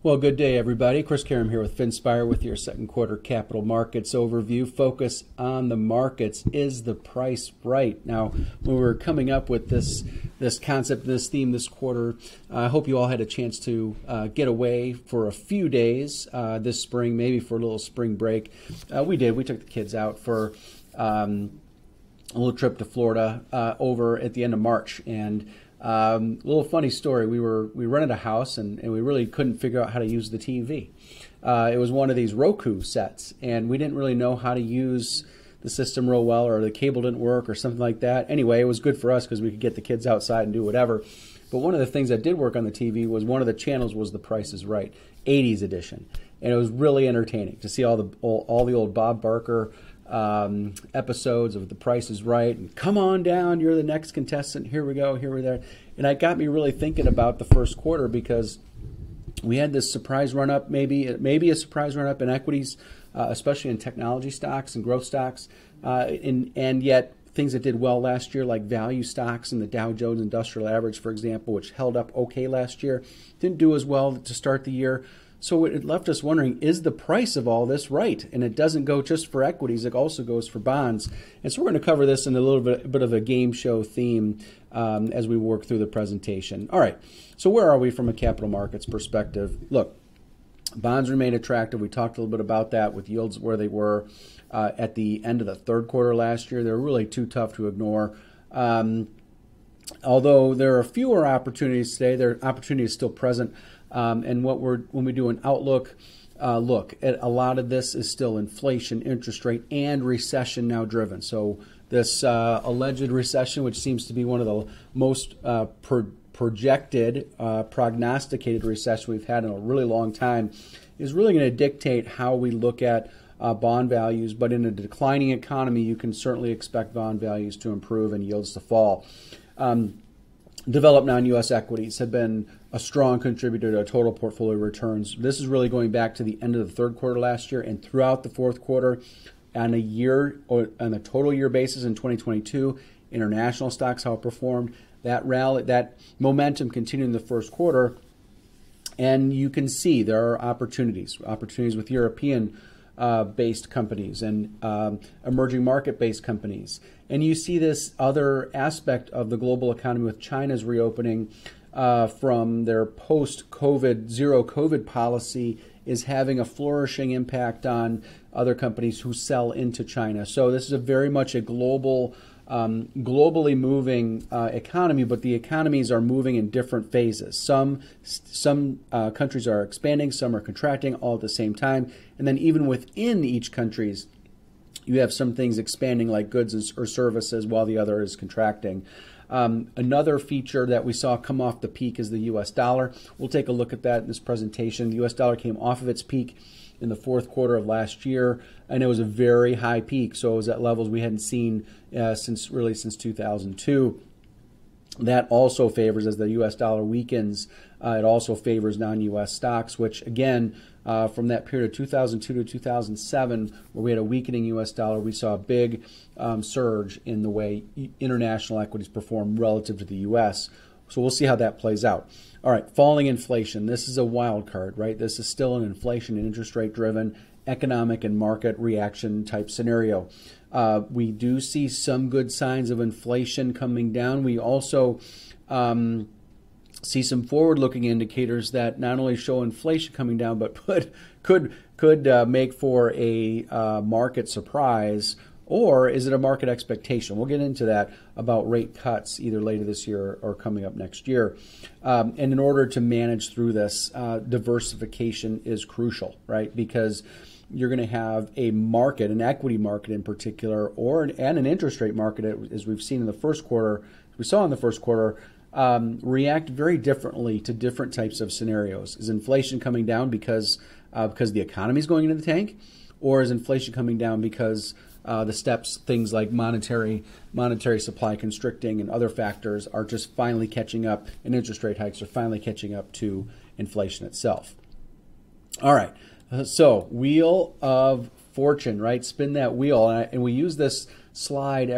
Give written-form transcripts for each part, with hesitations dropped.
Well, good day, everybody. Chris Karam here with Finspire with your second quarter capital markets overview. Focus on the markets. Is the price right? Now, when we were coming up with this concept, this theme this quarter, I hope you all had a chance to get away for a few days this spring, maybe for a little spring break. We did. We took the kids out for a little trip to Florida over at the end of March, and a little funny story. We rented a house and we really couldn't figure out how to use the TV. It was one of these Roku sets, and we didn't really know how to use the system real well, or the cable didn't work or something like that. Anyway, it was good for us because we could get the kids outside and do whatever. But one of the things that did work on the TV was one of the channels was The Price is Right, 80s edition. And it was really entertaining to see all the old Bob Barker episodes of The Price is Right, and come on down, you're the next contestant, here we go, here we're there. And it got me really thinking about the first quarter, because we had this surprise run up, maybe a surprise run up in equities, especially in technology stocks and growth stocks, and yet things that did well last year, like value stocks and the Dow Jones Industrial Average, for example, which held up okay last year, didn't do as well to start the year. So it left us wondering, is the price of all this right? And it doesn't go just for equities, it also goes for bonds. And so we're going to cover this in a little bit of a game show theme as we work through the presentation. All right, so where are we from a capital markets perspective? Look, bonds remain attractive. We talked a little bit about that with yields where they were at the end of the third quarter last year. They're really too tough to ignore. Although there are fewer opportunities today, their opportunity is still present. And when we do an outlook, look at a lot of this is still inflation, interest rate, and recession now driven. So this alleged recession, which seems to be one of the most prognosticated recession we've had in a really long time, is really going to dictate how we look at bond values. But in a declining economy, you can certainly expect bond values to improve and yields to fall. Developed non-U.S. equities have been a strong contributor to total portfolio returns. This is really going back to the end of the third quarter last year and throughout the fourth quarter. On a total year basis in 2022, international stocks outperformed. That rally, that momentum continued in the first quarter, and you can see there are opportunities with European based companies and emerging market-based companies. And you see this other aspect of the global economy with China's reopening from their post-COVID, zero COVID policy is having a flourishing impact on other companies who sell into China. So this is very much a globally moving economy, but the economies are moving in different phases. Some countries are expanding, some are contracting all at the same time. And then even within each countries, you have some things expanding like goods or services while the other is contracting. Another feature that we saw come off the peak is the U.S. dollar. We'll take a look at that in this presentation. The U.S. dollar came off of its peak in the fourth quarter of last year, and it was a very high peak. So it was at levels we hadn't seen since 2002. That also favors, as the U.S. dollar weakens, it also favors non-U.S. stocks, which again, from that period of 2002 to 2007, where we had a weakening U.S. dollar, we saw a big surge in the way international equities perform relative to the U.S. So we'll see how that plays out. All right, falling inflation. This is a wild card, right? This is still an inflation and interest rate driven economic and market reaction type scenario. We do see some good signs of inflation coming down. We also see some forward-looking indicators that not only show inflation coming down, but could make for a market surprise. Or is it a market expectation? We'll get into that about rate cuts either later this year or coming up next year. And in order to manage through this, diversification is crucial, right? Because you're going to have a market, an equity market in particular, and an interest rate market, as we've seen in the first quarter, react very differently to different types of scenarios. Is inflation coming down because the economy is going into the tank, or is inflation coming down because the steps, things like monetary supply constricting and other factors are just finally catching up, and interest rate hikes are finally catching up to inflation itself? All right, so Wheel of Fortune, right? Spin that wheel, and we use this slide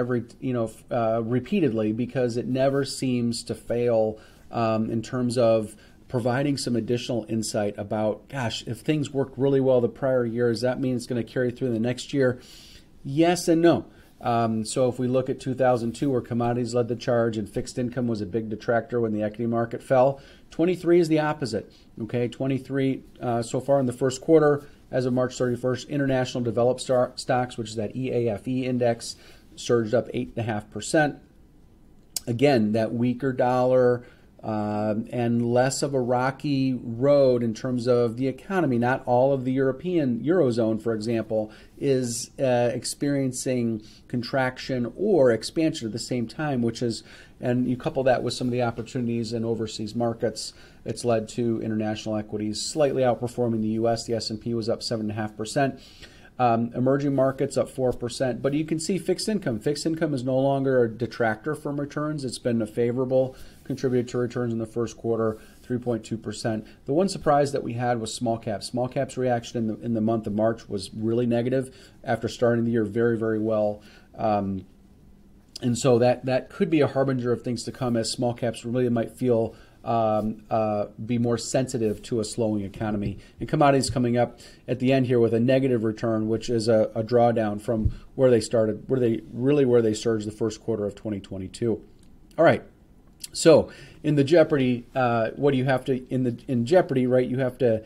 repeatedly because it never seems to fail in terms of providing some additional insight about, gosh, if things worked really well the prior year, does that mean it's going to carry through the next year? Yes and no. So if we look at 2002, where commodities led the charge and fixed income was a big detractor when the equity market fell, 23 is the opposite. Okay, 23 so far in the first quarter, as of March 31st, international developed stocks, which is that EAFE index, surged up 8.5%. Again, that weaker dollar and less of a rocky road in terms of the economy. Not all of the Eurozone, for example, is experiencing contraction or expansion at the same time, and you couple that with some of the opportunities in overseas markets, it's led to international equities slightly outperforming the U.S. The S&P was up 7.5%. Emerging markets up 4%, but you can see fixed income. Fixed income is no longer a detractor from returns. It's been a favorable contributor to returns in the first quarter, 3.2%. The one surprise that we had was small caps. Small caps reaction in the month of March was really negative after starting the year very, very well. And so that could be a harbinger of things to come, as small caps really might feel be more sensitive to a slowing economy. And commodities coming up at the end here with a negative return, which is a drawdown from where they started, where they surged the first quarter of 2022. All right. So in the Jeopardy, what do you have to in Jeopardy, right? You have to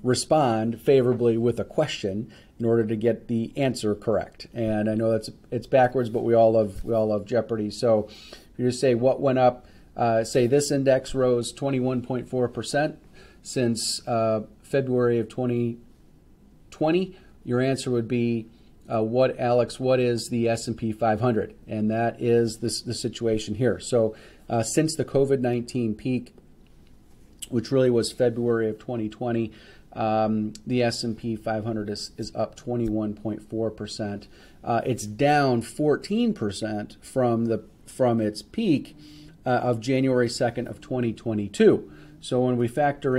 respond favorably with a question in order to get the answer correct. And I know it's backwards, but we all love Jeopardy. So if you just say what went up. Say this index rose 21.4% since February of 2020. Your answer would be, what is the S&P 500? And that is the situation here. So since the COVID-19 peak, which really was February of 2020, the S&P 500 is up 21.4%. It's down 14% from its peak of January 2nd of 2022. So when we factor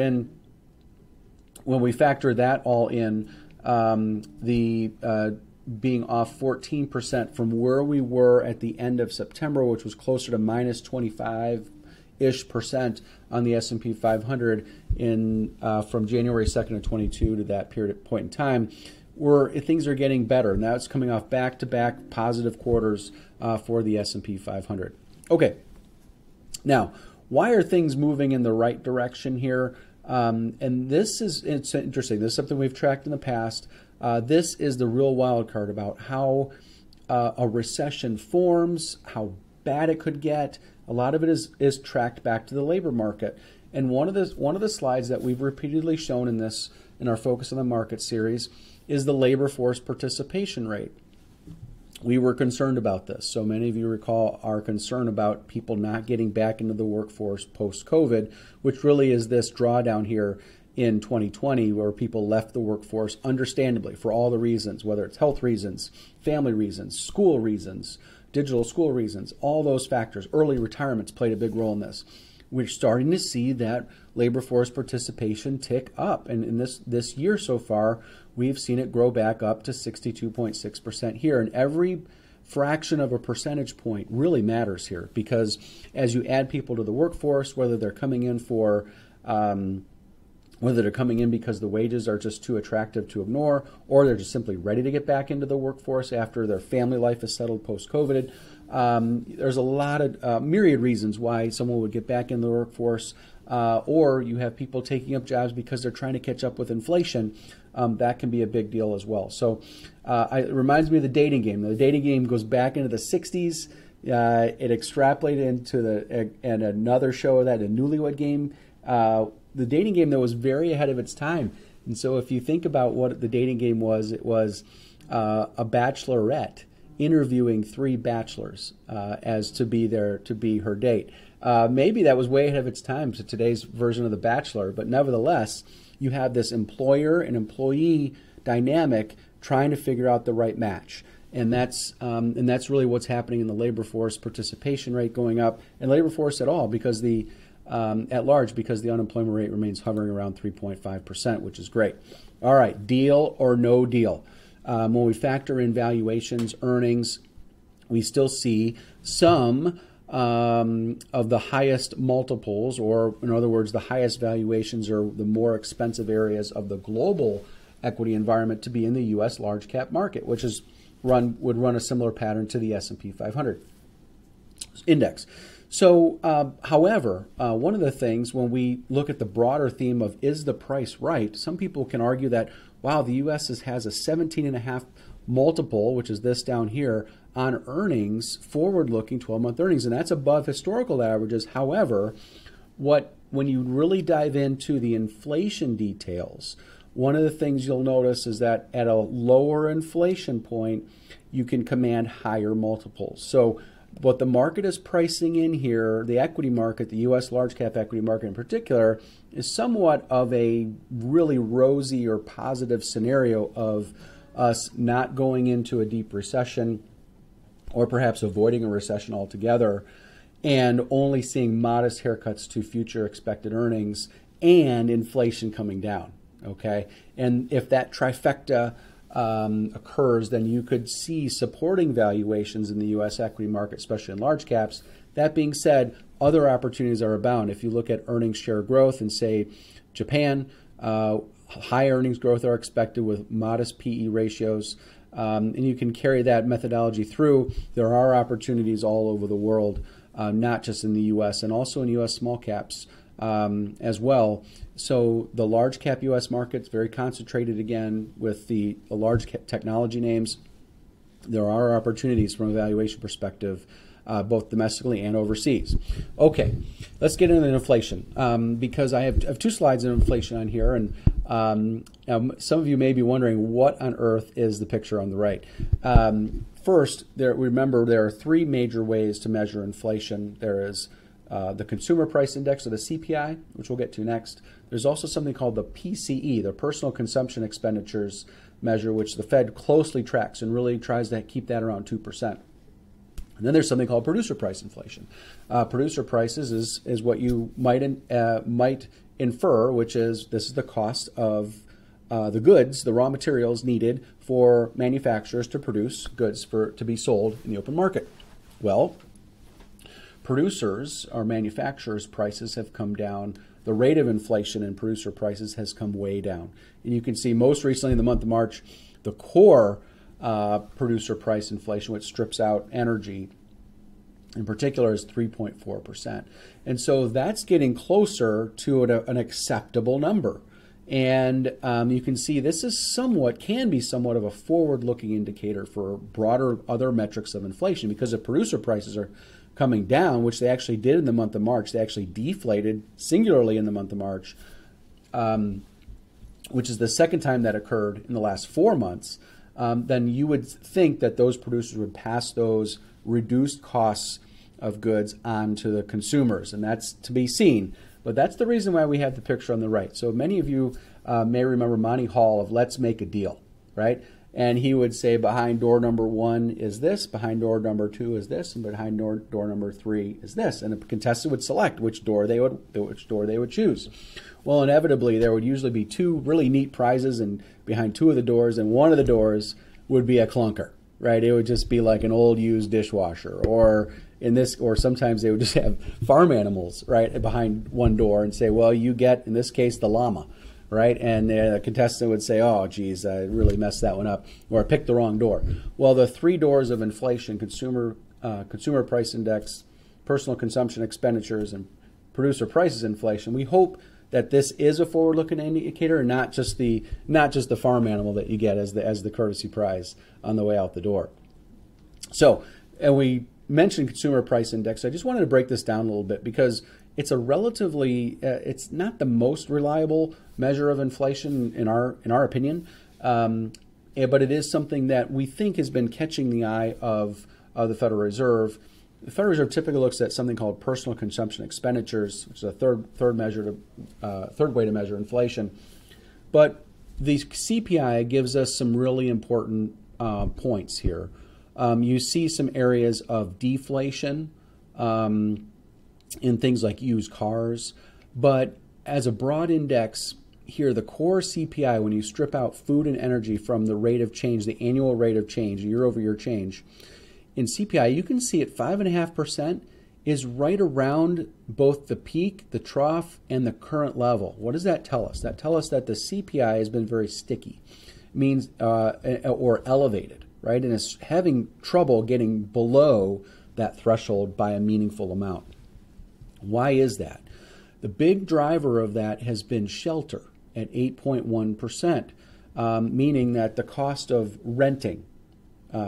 that all in, the being off 14% from where we were at the end of September, which was closer to minus 25-ish% on the S&P 500 from January 2nd of 22 to that point in time, things are getting better. Now it's coming off back-to-back positive quarters for the S&P 500. Okay. Now, why are things moving in the right direction here? And it's interesting. This is something we've tracked in the past. This is the real wild card about how a recession forms, how bad it could get. A lot of it is tracked back to the labor market. And one of the slides that we've repeatedly shown in our Focus on the Market series is the labor force participation rate. We were concerned about this. So many of you recall our concern about people not getting back into the workforce post-COVID, which really is this drawdown here in 2020 where people left the workforce understandably for all the reasons, whether it's health reasons, family reasons, school reasons, digital school reasons, all those factors. Early retirements played a big role in this. We're starting to see that labor force participation tick up. And in this year so far, we've seen it grow back up to 62.6% here. And every fraction of a percentage point really matters here, because as you add people to the workforce, whether they're coming in because the wages are just too attractive to ignore, or they're just simply ready to get back into the workforce after their family life is settled post-COVID. There's a lot of myriad reasons why someone would get back in the workforce, or you have people taking up jobs because they're trying to catch up with inflation. That can be a big deal as well. So it reminds me of the dating game. The dating game goes back into the 60s. It extrapolated into another show of that, a Newlywed Game. The dating game, though, was very ahead of its time. And so if you think about what the dating game was, it was a bachelorette interviewing 3 bachelors as to be her date. Maybe that was way ahead of its time to today's version of The Bachelor, but nevertheless, you have this employer and employee dynamic trying to figure out the right match. And that's really what's happening in the labor force participation rate going up, and labor force at large, because the unemployment rate remains hovering around 3.5%, which is great. All right, deal or no deal. When we factor in valuations, earnings, we still see some of the highest multiples, or in other words, the highest valuations or the more expensive areas of the global equity environment to be in the U.S. large cap market, which would run a similar pattern to the S&P 500 index. So, however, one of the things when we look at the broader theme of is the price right, some people can argue that, wow, the U.S. has a 17.5 multiple, which is this down here, on earnings, forward-looking 12-month earnings, and that's above historical averages. However, when you really dive into the inflation details, one of the things you'll notice is that at a lower inflation point, you can command higher multiples. So what the market is pricing in here, the equity market, the U.S. large cap equity market in particular, is somewhat of a really rosy or positive scenario of us not going into a deep recession, or perhaps avoiding a recession altogether, and only seeing modest haircuts to future expected earnings and inflation coming down, okay? And if that trifecta occurs, then you could see supporting valuations in the U.S. equity market, especially in large caps. That being said, other opportunities are abound. If you look at earnings share growth and say Japan, high earnings growth are expected with modest PE ratios. And you can carry that methodology through. There are opportunities all over the world, not just in the U.S. and also in U.S. small caps as well. So the large cap U.S. market's very concentrated again with the large cap technology names. There are opportunities from a valuation perspective, both domestically and overseas. Okay, let's get into inflation because I have two slides on inflation on here, and some of you may be wondering what on earth is the picture on the right. First, remember there are three major ways to measure inflation. There is the consumer price index, or the CPI, which we'll get to next. There's also something called the PCE, the personal consumption expenditures measure, which the Fed closely tracks and really tries to keep that around 2%. And then there's something called producer price inflation. Producer prices is what you might infer, which is this is the cost of the goods, the raw materials needed for manufacturers to produce goods to be sold in the open market. Well, producers or manufacturers' prices have come down. The rate of inflation in producer prices has come way down. And you can see most recently in the month of March, the core producer price inflation, which strips out energy in particular, is 3.4%. And so that's getting closer to an acceptable number. And you can see this is can be somewhat of a forward-looking indicator for broader other metrics of inflation, because if producer prices are coming down, which they actually did in the month of March, they actually deflated singularly in the month of March, which is the second time that occurred in the last 4 months, then you would think that those producers would pass those reduced costs of goods on to the consumers, and that's to be seen. But that's the reason why we have the picture on the right. So many of you may remember Monty Hall of Let's Make a Deal, right? And he would say behind door number 1 is this, behind door number 2 is this, and behind door number 3 is this. And the contestant would select which door they would choose. Well, inevitably, there would usually be 2 really neat prizes and behind 2 of the doors, and one of the doors would be a clunker, right? It would just be like an old used dishwasher, or sometimes they would just have farm animals, right, behind one door and say, well, you get, in this case, the llama, right? And the contestant would say, oh, geez, I really messed that one up, or I picked the wrong door. Well, the 3 doors of inflation, consumer price index, personal consumption expenditures, and producer prices inflation, we hope that this is a forward-looking indicator, and not just the farm animal that you get as the courtesy prize on the way out the door. So, and we mentioned consumer price index. I just wanted to break this down a little bit because it's a relatively, it's not the most reliable measure of inflation in our opinion, but it is something that we think has been catching the eye of the Federal Reserve. The Federal Reserve typically looks at something called personal consumption expenditures, which is a third way to measure inflation. But the CPI gives us some really important points here. You see some areas of deflation in things like used cars, but as a broad index here, the core CPI, when you strip out food and energy from the rate of change, the annual rate of change, year-over-year change, in CPI, you can see at 5.5%, is right around both the peak, the trough, and the current level. What does that tell us? That tells us that the CPI has been very sticky, means or elevated, right? And it's having trouble getting below that threshold by a meaningful amount. Why is that? The big driver of that has been shelter at 8.1%, meaning that the cost of renting,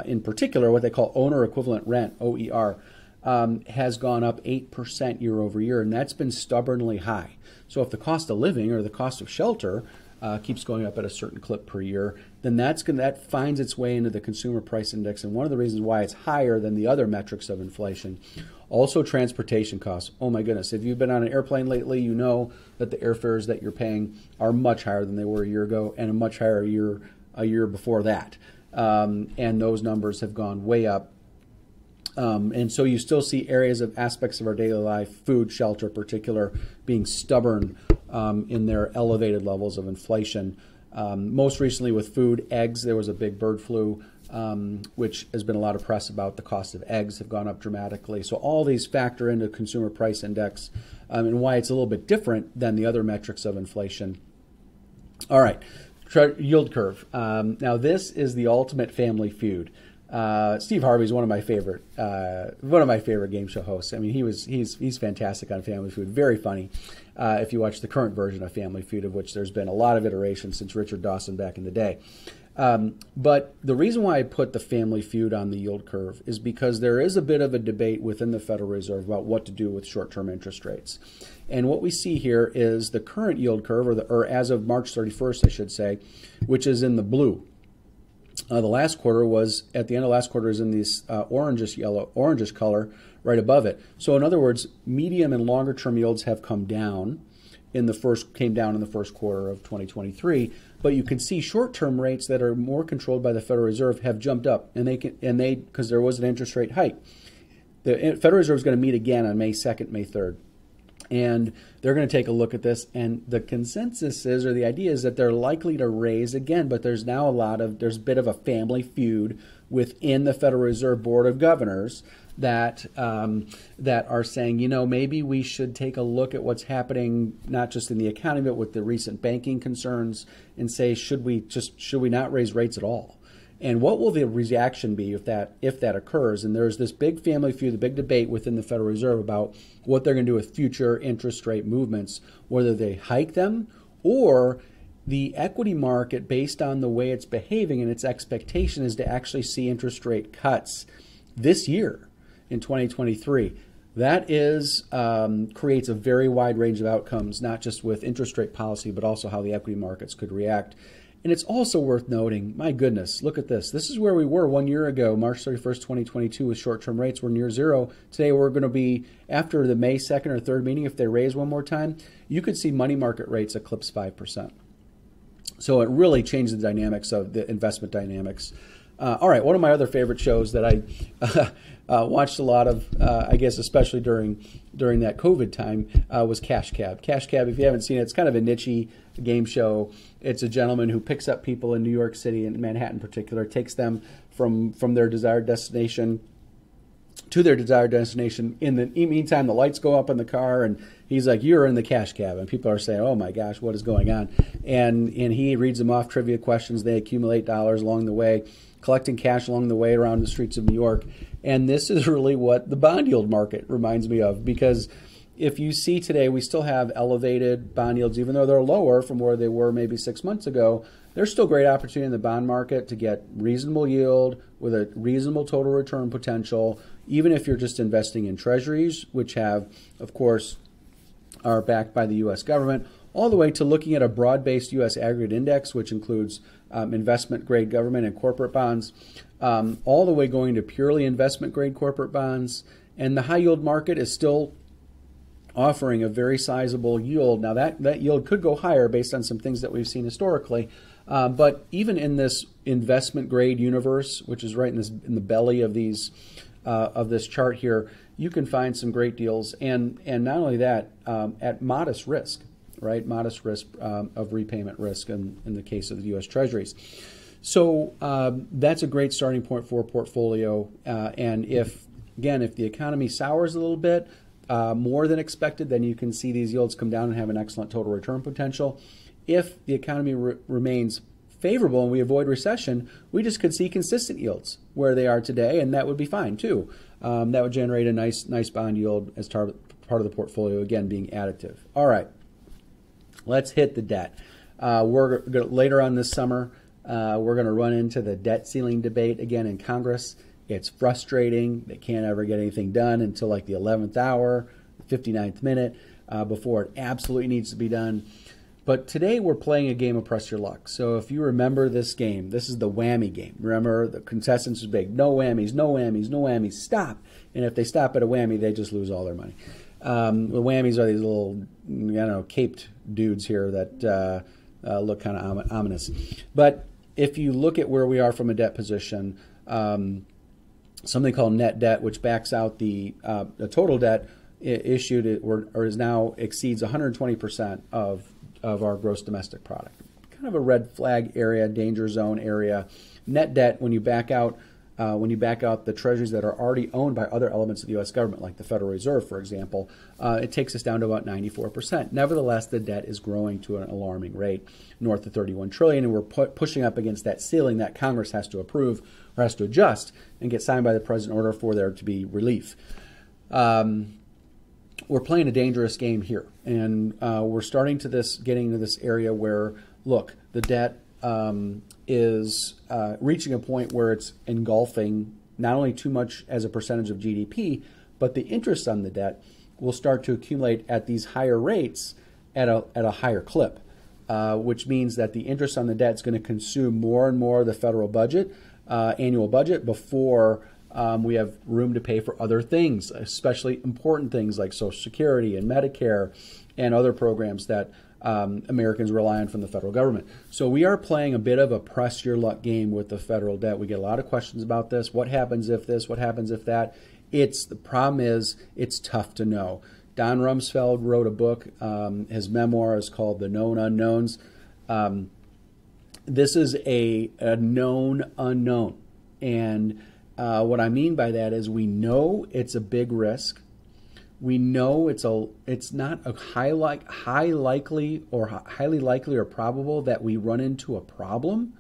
in particular, what they call owner equivalent rent, OER, has gone up 8% year over year, and that's been stubbornly high. So if the cost of living or the cost of shelter keeps going up at a certain clip per year, then that finds its way into the consumer price index. And one of the reasons why it's higher than the other metrics of inflation, also transportation costs. Oh my goodness, if you've been on an airplane lately, you know that the airfares that you're paying are much higher than they were a year ago, and a much higher a year before that. And those numbers have gone way up. And so you still see aspects of our daily life, food, shelter in particular, being stubborn in their elevated levels of inflation. Most recently with food, eggs, there was a big bird flu, which has been a lot of press about. The cost of eggs have gone up dramatically. So all these factor into consumer price index and why it's a little bit different than the other metrics of inflation. All right, yield curve. Now this is the ultimate family feud. Steve Harvey is one of my favorite game show hosts. I mean, he's fantastic on Family Feud, very funny. If you watch the current version of Family Feud, of which there's been a lot of iterations since Richard Dawson back in the day. But the reason why I put the Family Feud on the yield curve is because there is a bit of a debate within the Federal Reserve about what to do with short-term interest rates. And what we see here is the current yield curve, or as of March 31st, I should say, which is in the blue. The last quarter was, at the end of last quarter, is in this orangish color right above it. So in other words, medium and longer term yields have come down came down in the first quarter of 2023, but you can see short-term rates that are more controlled by the Federal Reserve have jumped up, and they because there was an interest rate hike. The Federal Reserve is going to meet again on May 2nd, May 3rd. And they're going to take a look at this, and the consensus is, or the idea is, that they're likely to raise again, but there's now there's a bit of a family feud within the Federal Reserve Board of Governors that are saying, maybe we should take a look at what's happening, not just in the economy, but with the recent banking concerns, and say, should we not raise rates at all? And what will the reaction be if that occurs? And there's this big family feud, the big debate within the Federal Reserve about what they're going to do with future interest rate movements, whether they hike them or the equity market, based on the way it's behaving and its expectation, is to actually see interest rate cuts this year in 2023. That creates a very wide range of outcomes, not just with interest rate policy, but also how the equity markets could react. And it's also worth noting, my goodness, look at this. This is where we were 1 year ago, March 31st, 2022, with short-term rates. We're near zero. Today we're going to be, after the May 2nd or 3rd meeting, if they raise one more time, you could see money market rates eclipse 5%. So it really changed the dynamics of the investment dynamics. All right, one of my other favorite shows that I watched a lot of, I guess especially during that COVID time, was Cash Cab. Cash Cab, if you haven't seen it, it's kind of a niche game show. It's a gentleman who picks up people in New York City, and Manhattan in particular, takes them from their desired destination to their desired destination. In the meantime, the lights go up in the car, and he's like, "You're in the cash cab," and people are saying, "Oh my gosh, what is going on?" And he reads them off trivia questions. They accumulate dollars along the way, collecting cash along the way around the streets of New York. And this is really what the bond yield market reminds me of, because if you see today, we still have elevated bond yields, even though they're lower from where they were maybe 6 months ago. There's still great opportunity in the bond market to get reasonable yield with a reasonable total return potential, even if you're just investing in treasuries, which have, of course, are backed by the U.S. government, all the way to looking at a broad-based U.S. aggregate index, which includes investment-grade government and corporate bonds, all the way going to purely investment-grade corporate bonds. And the high-yield market is still offering a very sizable yield. Now, that yield could go higher based on some things that we've seen historically. But even in this investment-grade universe, which is right in the belly of this chart here, you can find some great deals. And not only that, at modest risk, right? Modest risk of repayment risk in the case of the U.S. Treasuries. So that's a great starting point for a portfolio. And if Again, if the economy sours a little bit more than expected, then you can see these yields come down and have an excellent total return potential. If the economy remains favorable and we avoid recession, we just could see consistent yields where they are today, and that would be fine too. That would generate a nice bond yield as part of the portfolio, again, being additive. All right, let's hit the debt. We're gonna, later on this summer, we're going to run into the debt ceiling debate again in Congress. It's frustrating. They can't ever get anything done until like the 11th hour, 59th minute, before it absolutely needs to be done. But today we're playing a game of press your luck. So if you remember this game, this is the whammy game. Remember, the contestants was big. No whammies, no whammies, no whammies. Stop. And if they stop at a whammy, they just lose all their money. The whammies are these little, I don't know, caped dudes here that look kind of ominous. But if you look at where we are from a debt position, something called net debt, which backs out the total debt issued or is now exceeds 120% of our gross domestic product. Kind of a red flag area, danger zone area. Net debt, when you back out the treasuries that are already owned by other elements of the U.S. government, like the Federal Reserve, for example, it takes us down to about 94%. Nevertheless, the debt is growing to an alarming rate, north of $31 trillion, and we're pushing up against that ceiling that Congress has to approve or has to adjust and get signed by the president in order for there to be relief. We're playing a dangerous game here, and we're getting into this area where, look, the debt is reaching a point where it's engulfing not only too much as a percentage of GDP, but the interest on the debt will start to accumulate at these higher rates at a higher clip, which means that the interest on the debt is going to consume more and more of the federal budget, annual budget, before we have room to pay for other things, especially important things like Social Security and Medicare and other programs that Americans rely on from the federal government. So we are playing a bit of a press your luck game with the federal debt. We get a lot of questions about this. What happens if this? What happens if that? The problem is it's tough to know. Don Rumsfeld wrote a book. His memoir is called The Known Unknowns. This is a known unknown. And what I mean by that is we know it's a big risk. We know it's not a highly likely or probable that we run into a problem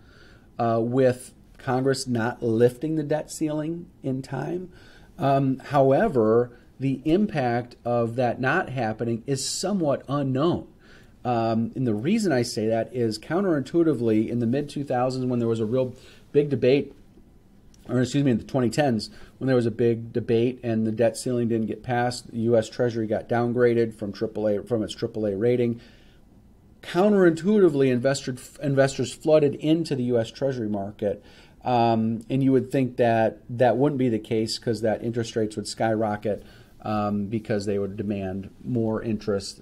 with Congress not lifting the debt ceiling in time. However, the impact of that not happening is somewhat unknown. And the reason I say that is counterintuitively in the mid-2000s when there was a real big debate, or excuse me, in the 2010s, when there was a big debate and the debt ceiling didn't get passed, the U.S. Treasury got downgraded from its AAA rating. Counterintuitively, investors flooded into the U.S. Treasury market, and you would think that that wouldn't be the case because that interest rates would skyrocket because they would demand more interest.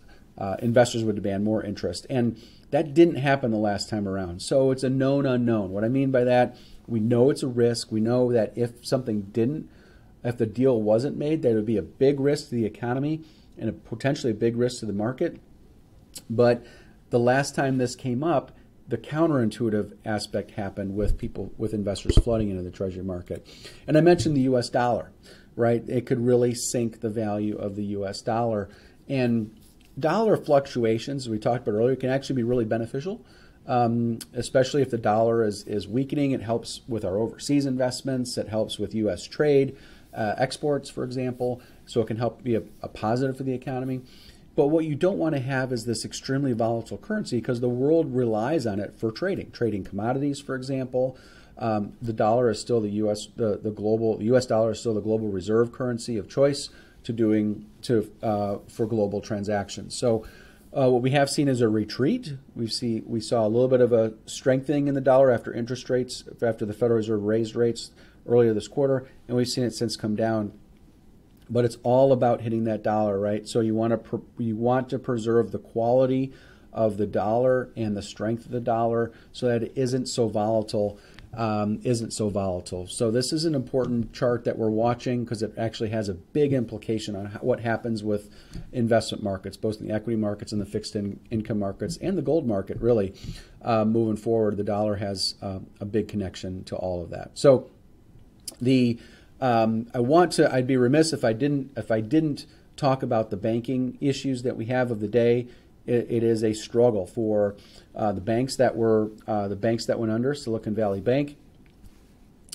Investors would demand more interest, and that didn't happen the last time around. So it's a known unknown. What I mean by that, we know it's a risk. We know that if the deal wasn't made, that it would be a big risk to the economy and potentially a big risk to the market. But the last time this came up, the counterintuitive aspect happened with investors flooding into the Treasury market. And I mentioned the U.S. dollar, right? It could really sink the value of the U.S. dollar. And dollar fluctuations, as we talked about earlier, can actually be really beneficial. Especially if the dollar is weakening. It helps with our overseas investments. It helps with U.S. trade, exports, for example. So it can help be a positive for the economy. But what you don't want to have is this extremely volatile currency because the world relies on it for trading commodities, for example. The dollar is still the U.S. U.S. dollar is still the global reserve currency of choice for global transactions. So what we have seen is a retreat. We saw a little bit of a strengthening in the dollar after the Federal Reserve raised rates earlier this quarter, and we've seen it since come down. But it's all about hitting that dollar, right? So you want to preserve the quality of the dollar and the strength of the dollar so that it isn't so volatile. So this is an important chart that we're watching because it actually has a big implication on what happens with investment markets, both in the equity markets and the fixed income markets and the gold market, really. Moving forward, the dollar has a big connection to all of that. So the I'd be remiss if I didn't talk about the banking issues that we have of the day. It is a struggle for the banks that went under: Silicon Valley Bank,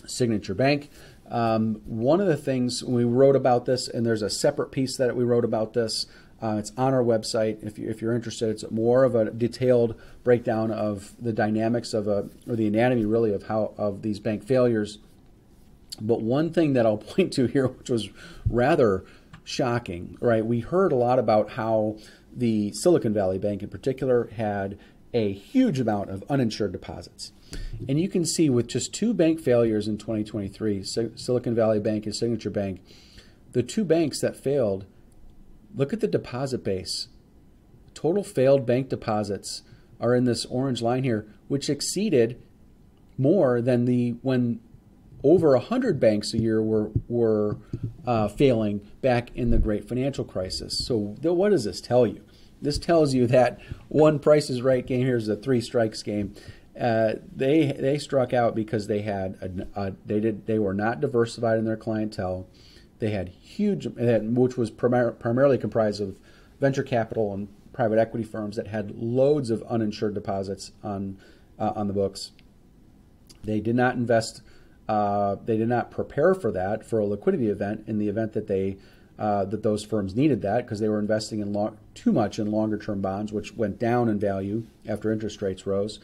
Signature Bank. One of the things we wrote about this, and there's a separate piece that we wrote about this. It's on our website. If you're interested, it's more of a detailed breakdown of the dynamics or the anatomy really of these bank failures. But one thing that I'll point to here, which was rather shocking, right? We heard a lot about how the Silicon Valley Bank in particular had a huge amount of uninsured deposits. And you can see with just 2 bank failures in 2023, Silicon Valley Bank and Signature Bank, the 2 banks that failed, look at the deposit base. Total failed bank deposits are in this orange line here, which exceeded more than when over 100 banks a year were failing back in the Great Financial Crisis. So what does this tell you? This tells you that one Price is Right game, here's a 3 strikes game. They struck out because they were not diversified in their clientele. They had which was primarily comprised of venture capital and private equity firms that had loads of uninsured deposits on the books. They did not invest. They did not prepare for a liquidity event in the event that that those firms needed that, because they were investing in too much in longer term bonds, which went down in value after interest rates rose.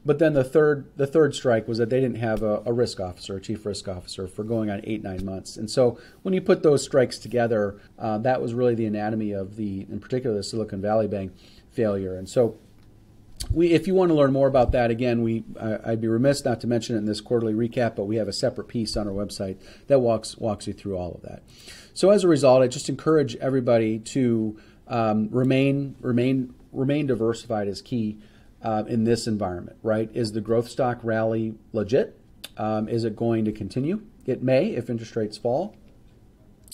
But then the third strike was that they didn't have a risk officer, a chief risk officer, for going on 8-9 months. And so when you put those strikes together, that was really the anatomy of in particular, the Silicon Valley Bank failure. And so if you want to learn more about that, again, I'd be remiss not to mention it in this quarterly recap, but we have a separate piece on our website that walks you through all of that. So as a result, I just encourage everybody to remain diversified is key. In this environment, right? Is the growth stock rally legit? Is it going to continue? It may if interest rates fall.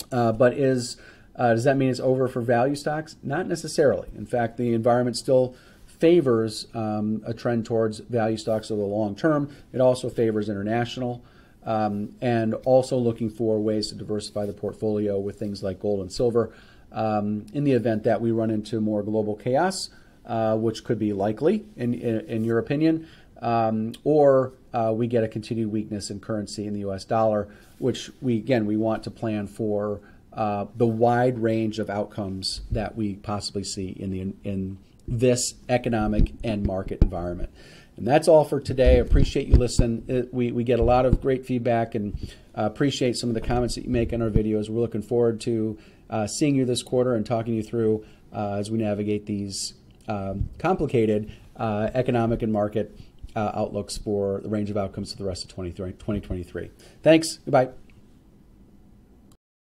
But does that mean it's over for value stocks? Not necessarily. In fact, the environment still favors a trend towards value stocks over the long term. It also favors international and also looking for ways to diversify the portfolio with things like gold and silver in the event that we run into more global chaos. Which could be likely, in your opinion, or we get a continued weakness in currency in the U.S. dollar, which we want to plan for the wide range of outcomes that we possibly see in this economic and market environment. And that's all for today. I appreciate you listening. We get a lot of great feedback and appreciate some of the comments that you make on our videos. We're looking forward to seeing you this quarter and talking you through as we navigate these complicated economic and market outlooks for the range of outcomes for the rest of 2023. Thanks. Goodbye.